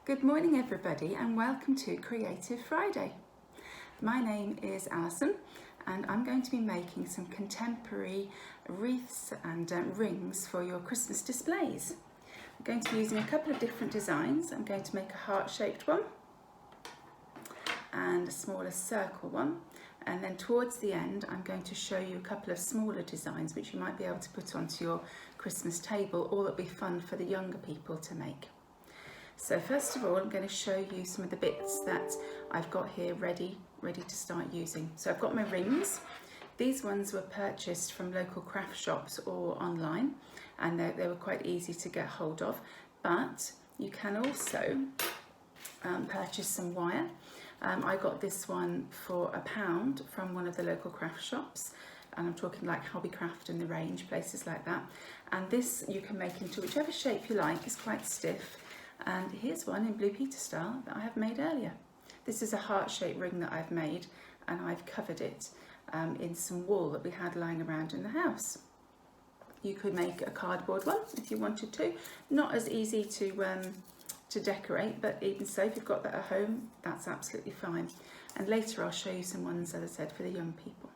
Good morning everybody and welcome to Creative Friday. My name is Alison and I'm going to be making some contemporary wreaths and rings for your Christmas displays. I'm going to be using a couple of different designs. I'm going to make a heart-shaped one and a smaller circle one, and then towards the end I'm going to show you a couple of smaller designs which you might be able to put onto your Christmas table, or that'll be fun for the younger people to make. So first of all, I'm going to show you some of the bits that I've got here ready to start using. So I've got my rings. These ones were purchased from local craft shops or online, and they were quite easy to get hold of, but you can also purchase some wire. I got this one for £1 from one of the local craft shops, and I'm talking like Hobbycraft and The Range, places like that. And this you can make into whichever shape you like. It's quite stiff. And here's one in Blue Peter style that I have made earlier. This is a heart-shaped ring that I've made, and I've covered it in some wool that we had lying around in the house. You could make a cardboard one if you wanted to. Not as easy to decorate, but even so, if you've got that at home, that's absolutely fine. And later I'll show you some ones, as I said, for the young people.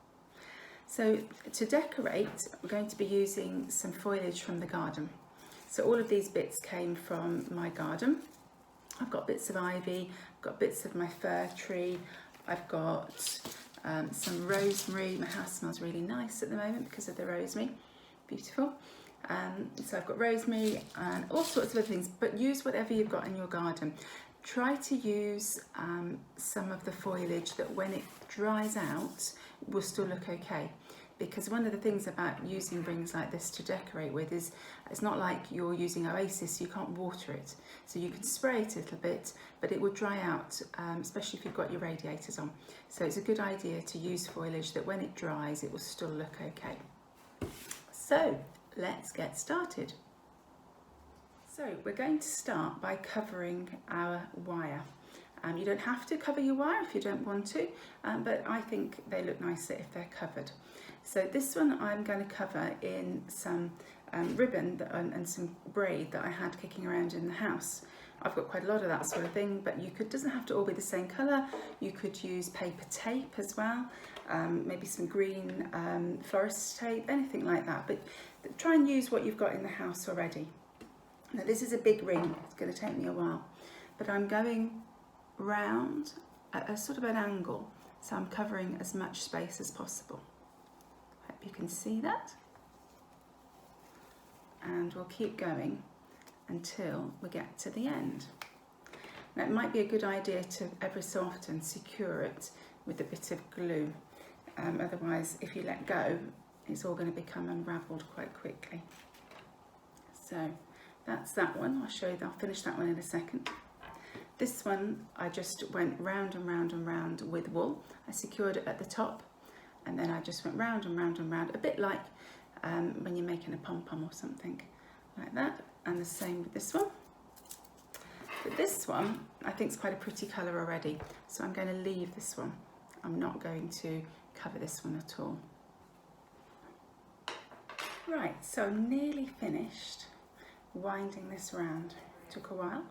So to decorate, we're going to be using some foliage from the garden. So all of these bits came from my garden. I've got bits of ivy, I've got bits of my fir tree, I've got some rosemary. My house smells really nice at the moment because of the rosemary, beautiful. So I've got rosemary and all sorts of other things, but use whatever you've got in your garden. Try to use some of the foliage that when it dries out will still look okay. Because one of the things about using rings like this to decorate with is it's not like you're using Oasis, you can't water it. So you can spray it a little bit, but it will dry out, especially if you've got your radiators on. So it's a good idea to use foliage that when it dries, it will still look okay. So let's get started. So we're going to start by covering our wire. You don't have to cover your wire if you don't want to, but I think they look nicer if they're covered. So this one I'm going to cover in some ribbon and some braid that I had kicking around in the house. I've got quite a lot of that sort of thing, but doesn't have to all be the same colour. You could use paper tape as well, maybe some green florist tape, anything like that. But try and use what you've got in the house already. Now this is a big ring, it's going to take me a while, but I'm going round at a sort of an angle, so I'm covering as much space as possible. Hope you can see that. And we'll keep going until we get to the end. Now it might be a good idea to every so often secure it with a bit of glue. Otherwise, if you let go, it's all going to become unravelled quite quickly. So that's that one. I'll finish that one in a second. This one, I just went round and round and round with wool. I secured it at the top, and then I just went round and round and round, a bit like when you're making a pom-pom or something like that. And the same with this one. But this one, I think is quite a pretty colour already, so I'm going to leave this one. I'm not going to cover this one at all. Right, so I'm nearly finished winding this round. Took a while.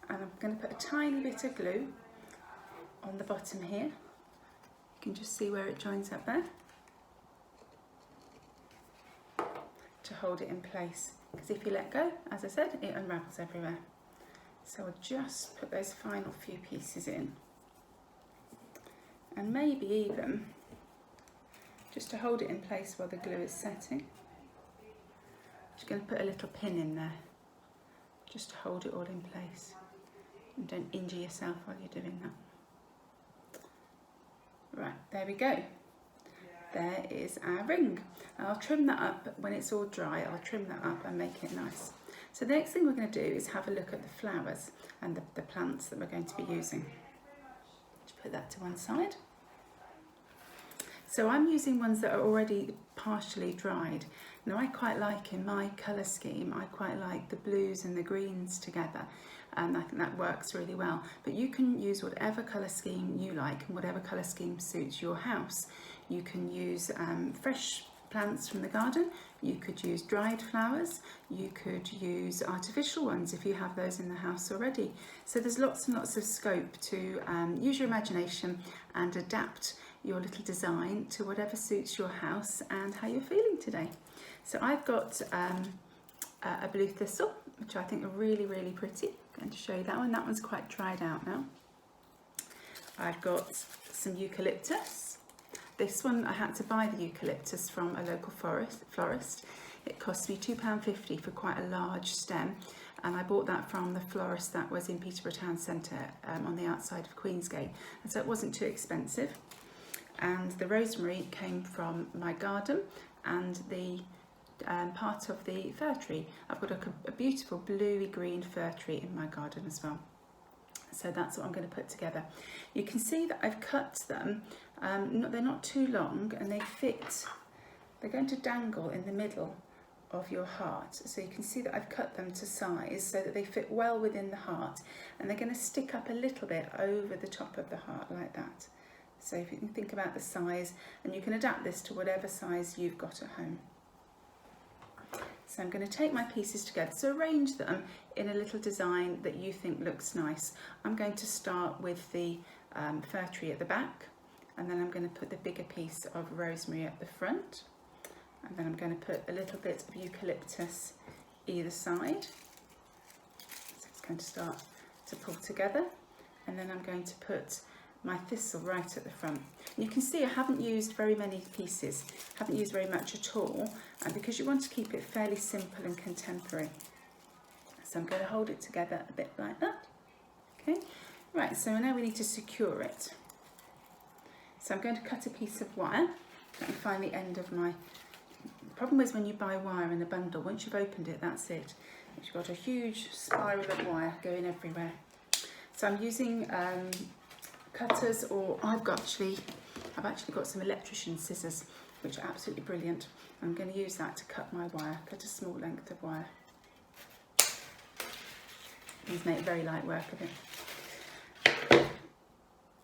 And I'm going to put a tiny bit of glue on the bottom here. You can just see where it joins up there to hold it in place, because if you let go, as I said, it unravels everywhere. So I'll just put those final few pieces in, and maybe even just to hold it in place while the glue is setting, I'm just going to put a little pin in there just to hold it all in place. And don't injure yourself while you're doing that. Right, there we go. There is our ring. I'll trim that up when it's all dry. I'll trim that up and make it nice. So the next thing we're going to do is have a look at the flowers and the plants that we're going to be using. Just put that to one side. So I'm using ones that are already partially dried. Now I quite like, in my colour scheme, I quite like the blues and the greens together, and I think that works really well. But you can use whatever colour scheme you like and whatever colour scheme suits your house. You can use fresh plants from the garden, you could use dried flowers, you could use artificial ones if you have those in the house already. So there's lots and lots of scope to use your imagination and adapt your little design to whatever suits your house and how you're feeling today. So I've got a blue thistle, which I think are really, really pretty. I'm going to show you that one. That one's quite dried out now. I've got some eucalyptus. This one, I had to buy the eucalyptus from a local florist. It cost me £2.50 for quite a large stem, and I bought that from the florist that was in Peterborough Town Centre on the outside of Queensgate, and so it wasn't too expensive. And the rosemary came from my garden, and the part of the fir tree. I've got a beautiful bluey green fir tree in my garden as well. So that's what I'm going to put together. You can see that I've cut them, they're not too long, and they're going to dangle in the middle of your heart. So you can see that I've cut them to size so that they fit well within the heart, and they're going to stick up a little bit over the top of the heart like that. So if you can think about the size, and you can adapt this to whatever size you've got at home. So I'm going to take my pieces together, so arrange them in a little design that you think looks nice. I'm going to start with the fir tree at the back, and then I'm going to put the bigger piece of rosemary at the front, and then I'm going to put a little bit of eucalyptus either side. So it's going to start to pull together, and then I'm going to put my thistle right at the front. And you can see I haven't used very many pieces, haven't used very much at all, and because you want to keep it fairly simple and contemporary. So I'm going to hold it together a bit like that. Okay, right, so now we need to secure it. So I'm going to cut a piece of wire. Let me find the end of my... The problem is when you buy wire in a bundle, once you've opened it, that's it. You've got a huge spiral of wire going everywhere. So I'm using cutters, or I've actually got some electrician scissors, which are absolutely brilliant. I'm going to use that to cut my wire, cut a small length of wire. These make very light work of it.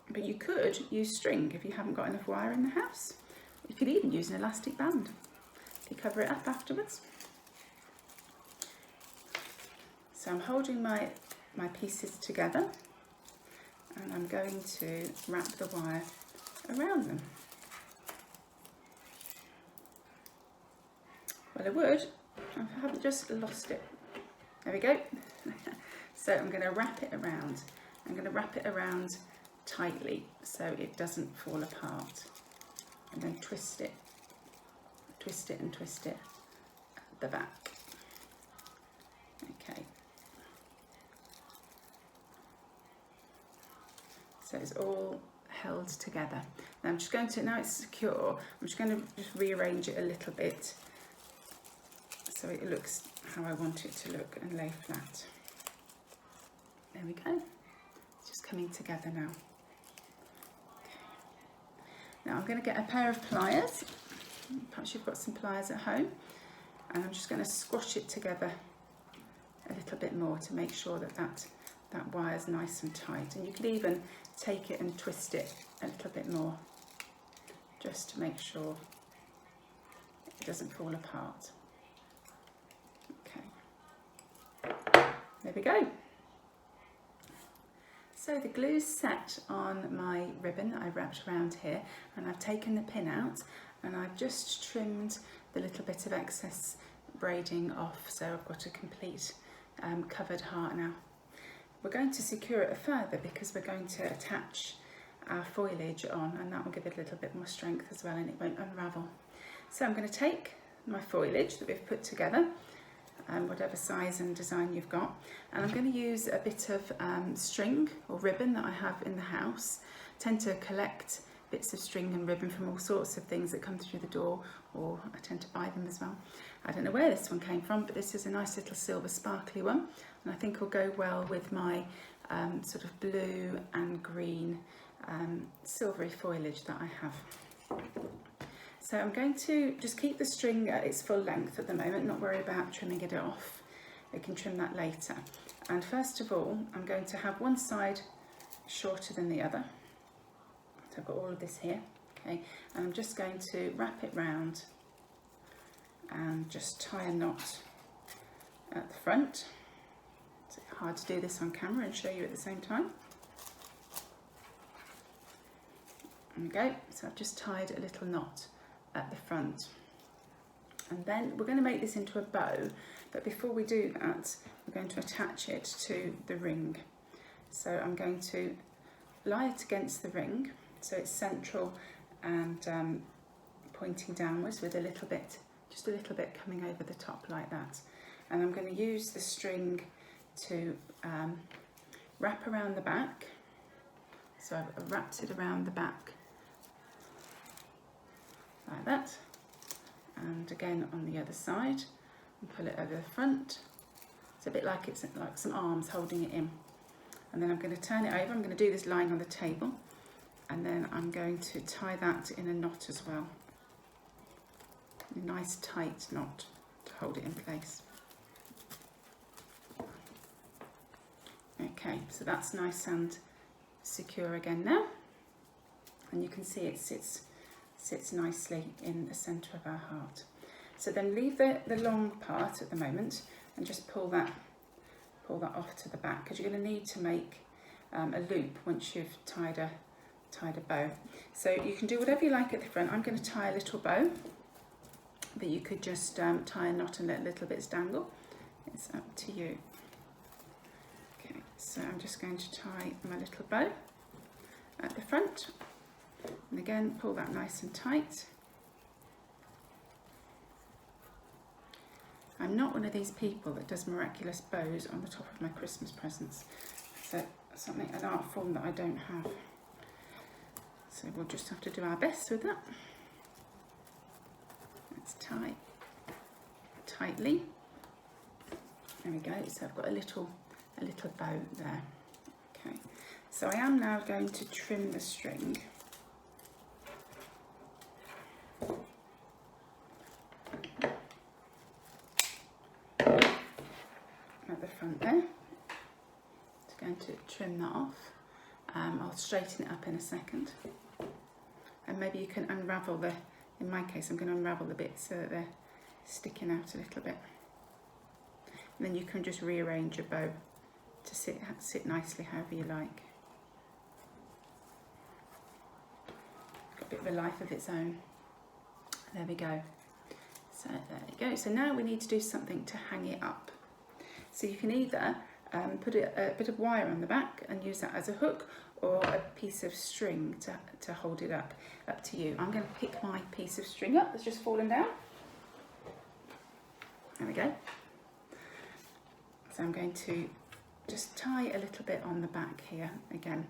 But you could use string if you haven't got enough wire in the house. You could even use an elastic band if you cover it up afterwards. So I'm holding my pieces together, and I'm going to wrap the wire around them. Well, I would, I haven't just lost it. There we go. So I'm going to wrap it around. I'm going to wrap it around tightly so it doesn't fall apart, and then twist it and twist it at the back. Okay. So it's all held together. Now I'm just going to, now it's secure, I'm just going to just rearrange it a little bit so it looks how I want it to look and lay flat. There we go. It's just coming together now. Okay. Now I'm going to get a pair of pliers. Perhaps you've got some pliers at home, and I'm just going to squash it together a little bit more to make sure that that wire is nice and tight. And you can even take it and twist it a little bit more, just to make sure it doesn't fall apart. Okay, there we go. So the glue's set on my ribbon that I wrapped around here, and I've taken the pin out, and I've just trimmed the little bit of excess braiding off, so I've got a complete covered heart now. We're going to secure it further because we're going to attach our foliage on, and that will give it a little bit more strength as well, and it won't unravel. So I'm going to take my foliage that we've put together, whatever size and design you've got, and I'm going to use a bit of string or ribbon that I have in the house. I tend to collect bits of string and ribbon from all sorts of things that come through the door, or I tend to buy them as well. I don't know where this one came from, but this is a nice little silver sparkly one, and I think it'll go well with my sort of blue and green silvery foliage that I have. So I'm going to just keep the string at its full length at the moment, not worry about trimming it off. We can trim that later. And first of all, I'm going to have one side shorter than the other. So I've got all of this here, okay, and I'm just going to wrap it round and just tie a knot at the front. It's hard to do this on camera and show you at the same time. There we go, so I've just tied a little knot at the front. And then we're going to make this into a bow, but before we do that, we're going to attach it to the ring. So I'm going to lie it against the ring, so it's central and pointing downwards with a little bit, just a little bit coming over the top like that. And I'm going to use the string to wrap around the back. So I've wrapped it around the back like that, and again on the other side, and pull it over the front. It's a bit like it's like some arms holding it in. And then I'm going to turn it over. I'm going to do this lying on the table, and then I'm going to tie that in a knot as well. A nice tight knot to hold it in place. Okay, so that's nice and secure again now, and you can see it sits nicely in the centre of our heart. So then leave the long part at the moment and just pull that off to the back, because you're going to need to make a loop once you've tied a bow. So you can do whatever you like at the front. I'm going to tie a little bow, but you could just tie a knot and let little bits dangle. It's up to you. Okay, so I'm just going to tie my little bow at the front, and again pull that nice and tight. I'm not one of these people that does miraculous bows on the top of my Christmas presents. So an art form that I don't have. So we'll just have to do our best with that. Let's tie tightly. There we go. So I've got a little bow there. Okay. So I am now going to trim the string. At the front there. Just going to trim that off. I'll straighten it up in a second. And maybe you can unravel in my case I'm going to unravel the bits so that they're sticking out a little bit. And then you can just rearrange your bow to sit nicely however you like. Got a bit of a life of its own. There we go. So there you go. So now we need to do something to hang it up. So you can either put a bit of wire on the back and use that as a hook, or a piece of string to hold it up to you. I'm going to pick my piece of string up that's just fallen down. There we go. So I'm going to just tie a little bit on the back here again.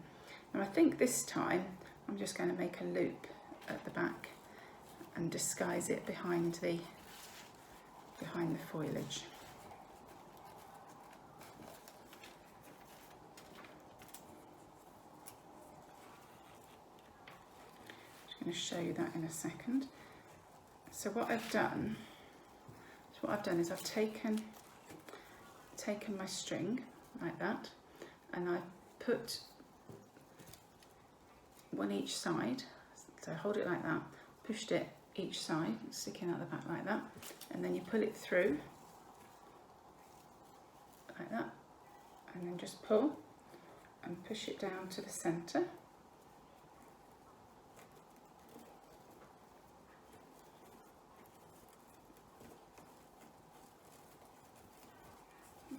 Now I think this time I'm just going to make a loop at the back and disguise it behind the foliage. I'm going to show you that in a second. So what I've done is I've taken my string like that, and I've put one each side. So hold it like that, pushed it each side, sticking out the back like that, and then you pull it through like that, and then just pull and push it down to the centre.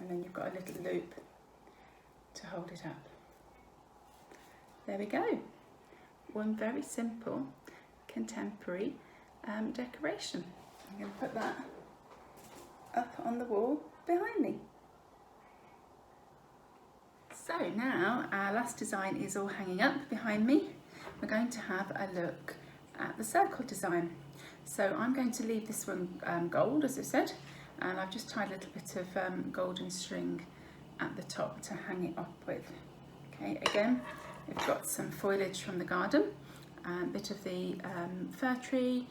And then you've got a little loop to hold it up. There we go. One very simple contemporary decoration. I'm going to put that up on the wall behind me. So now our last design is all hanging up behind me. We're going to have a look at the circle design. So I'm going to leave this one gold, as I said, and I've just tied a little bit of golden string at the top to hang it up with. Okay, again, we've got some foliage from the garden, a bit of the fir tree,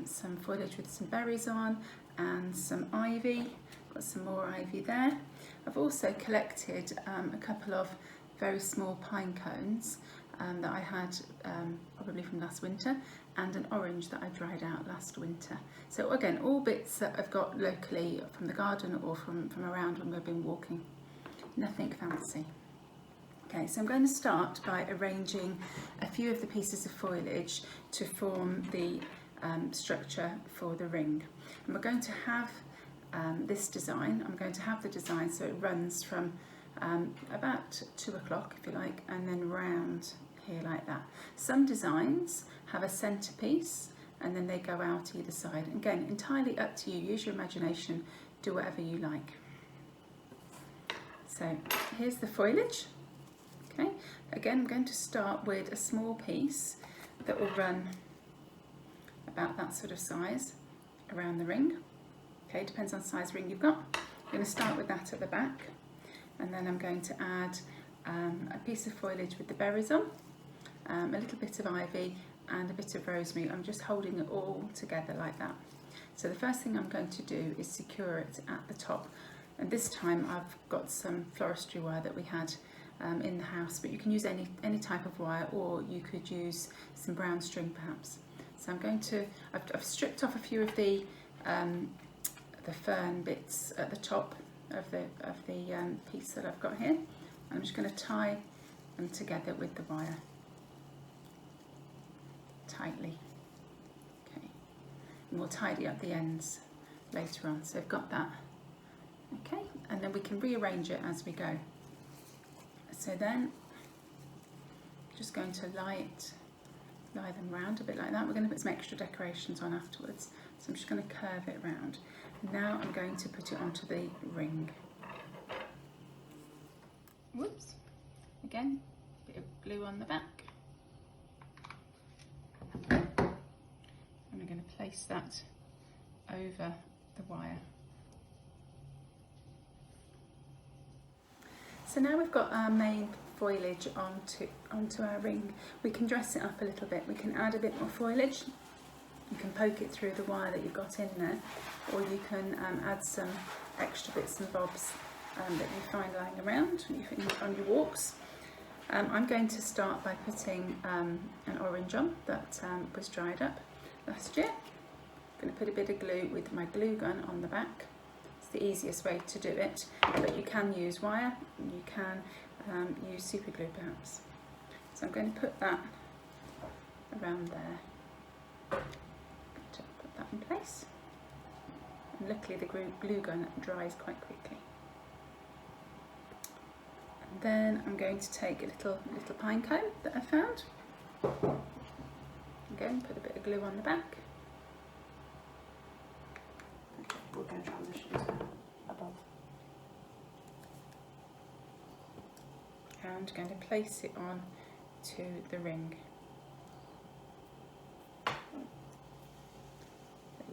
some foliage with some berries on, and some ivy. Got some more ivy there. I've also collected a couple of very small pine cones that I had probably from last winter, and an orange that I dried out last winter. So again, all bits that I've got locally from the garden or from around when we've been walking. Nothing fancy. Okay, so I'm going to start by arranging a few of the pieces of foliage to form the structure for the ring. And we're going to have this design. I'm going to have the design so it runs from about 2 o'clock, if you like, and then round here like that. Some designs have a centerpiece and then they go out either side. Again, entirely up to you. Use your imagination, do whatever you like. So here's the foliage. Okay, again, I'm going to start with a small piece that will run about that sort of size around the ring. Okay, depends on the size ring you've got. I'm going to start with that at the back, and then I'm going to add a piece of foliage with the berries on, a little bit of ivy and a bit of rosemary. I'm just holding it all together like that. So the first thing I'm going to do is secure it at the top, and this time I've got some floristry wire that we had in the house, but you can use any type of wire, or you could use some brown string perhaps. So I'm going to, I've stripped off a few of the fern bits at the top of the piece that I've got here. I'm just going to tie them together with the wire tightly. Okay, and we'll tidy up the ends later on. So I've got that. Okay, and then we can rearrange it as we go. So then, just going to lie them round a bit like that. We're going to put some extra decorations on afterwards. So I'm just going to curve it round. Now I'm going to put it onto the ring. Whoops. Again, a bit of glue on the back. And I'm going to place that over the wire. So now we've got our main foliage onto our ring. We can dress it up a little bit. We can add a bit more foliage. You can poke it through the wire that you've got in there, or you can add some extra bits and bobs that you find lying around on your walks. I'm going to start by putting an orange on that was dried up last year. I'm going to put a bit of glue with my glue gun on the back. It's the easiest way to do it, but you can use wire, and you can use super glue perhaps. So I'm going to put that around there. To put that in place. And luckily the glue gun dries quite quickly. And then I'm going to take a little pine cone that I found. Again, put a bit of glue on the back. Okay, we're going to transition above. And going to place it on to the ring.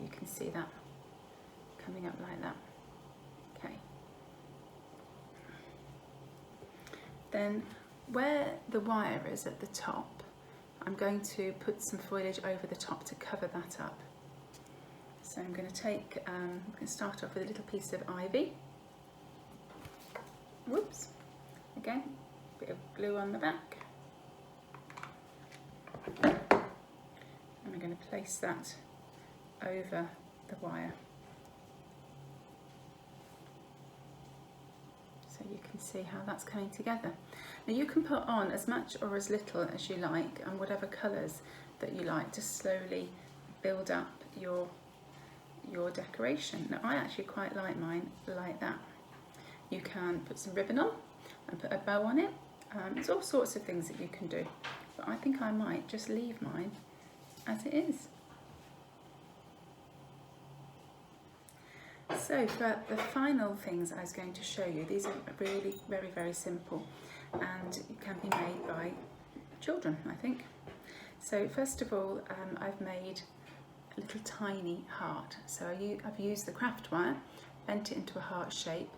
You can see that coming up like that. Okay. Then where the wire is at the top, I'm going to put some foliage over the top to cover that up. So I'm going to take, I'm going to start off with a little piece of ivy. Whoops. Again, a bit of glue on the back. And I'm going to place that over the wire, so you can see how that's coming together. Now you can put on as much or as little as you like, and whatever colours that you like, to slowly build up your decoration. Now I actually quite like mine like that. You can put some ribbon on and put a bow on it. There's all sorts of things that you can do, but I think I might just leave mine as it is. So for the final things I was going to show you, these are really very, very simple, and can be made by children, I think. So first of all, I've made a little tiny heart. So I've used the craft wire, bent it into a heart shape,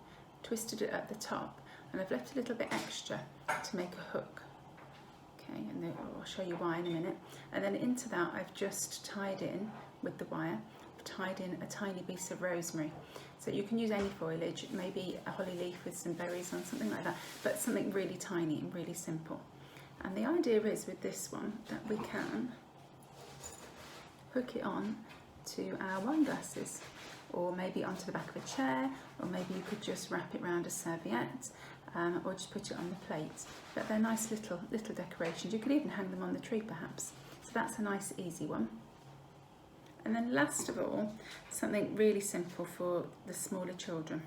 twisted it at the top, and I've left a little bit extra to make a hook. Okay, and then I'll show you why in a minute. And then into that I've just tied in with the wire, tied in a tiny piece of rosemary. So you can use any foliage, maybe a holly leaf with some berries on, something like that, but something really tiny and really simple. And the idea is with this one that we can hook it on to our wine glasses, or maybe onto the back of a chair, or maybe you could just wrap it around a serviette, or just put it on the plate. But they're nice little decorations. You could even hang them on the tree perhaps. So that's a nice easy one. And then last of all, something really simple for the smaller children.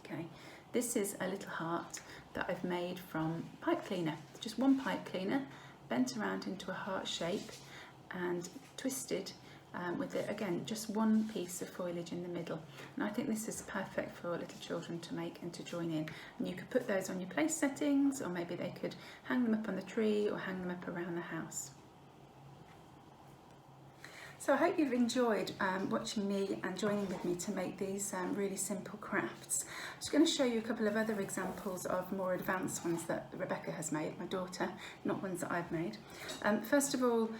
Okay, this is a little heart that I've made from pipe cleaner. Just one pipe cleaner, bent around into a heart shape and twisted with it, again, just one piece of foliage in the middle. And I think this is perfect for little children to make and to join in. And you could put those on your place settings, or maybe they could hang them up on the tree or hang them up around the house. So I hope you've enjoyed watching me and joining with me to make these really simple crafts. I'm just going to show you a couple of other examples of more advanced ones that Rebecca has made, my daughter, not ones that I've made. First of all,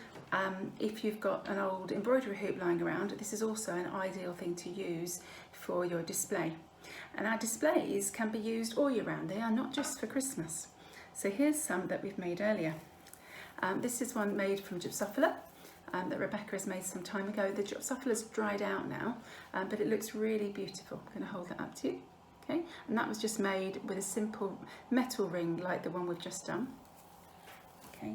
if you've got an old embroidery hoop lying around, this is also an ideal thing to use for your display. And our displays can be used all year round. They are not just for Christmas. So here's some that we've made earlier. This is one made from gypsophila. That Rebecca has made some time ago. The gypsophilus dried out now, but it looks really beautiful. I'm going to hold that up to you. Okay, and that was just made with a simple metal ring like the one we've just done. Okay,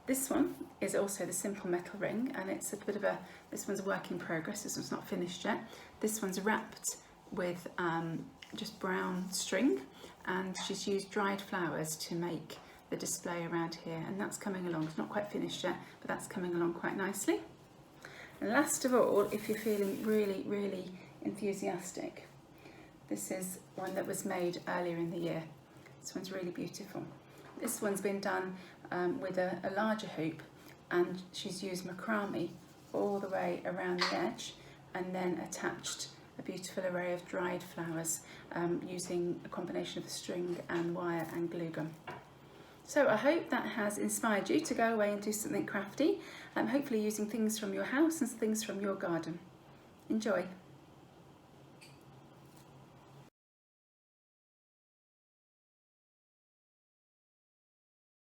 this one is also the simple metal ring, and it's a bit of a, this one's a work in progress. This one's not finished yet. This one's wrapped with just brown string, and she's used dried flowers to make the display around here, and that's coming along. It's not quite finished yet, but that's coming along quite nicely. And last of all, if you're feeling really enthusiastic, this is one that was made earlier in the year. This one's really beautiful. This one's been done with a larger hoop, and she's used macrame all the way around the edge, and then attached a beautiful array of dried flowers using a combination of string and wire and glue gun. So I hope that has inspired you to go away and do something crafty, hopefully using things from your house and things from your garden. Enjoy.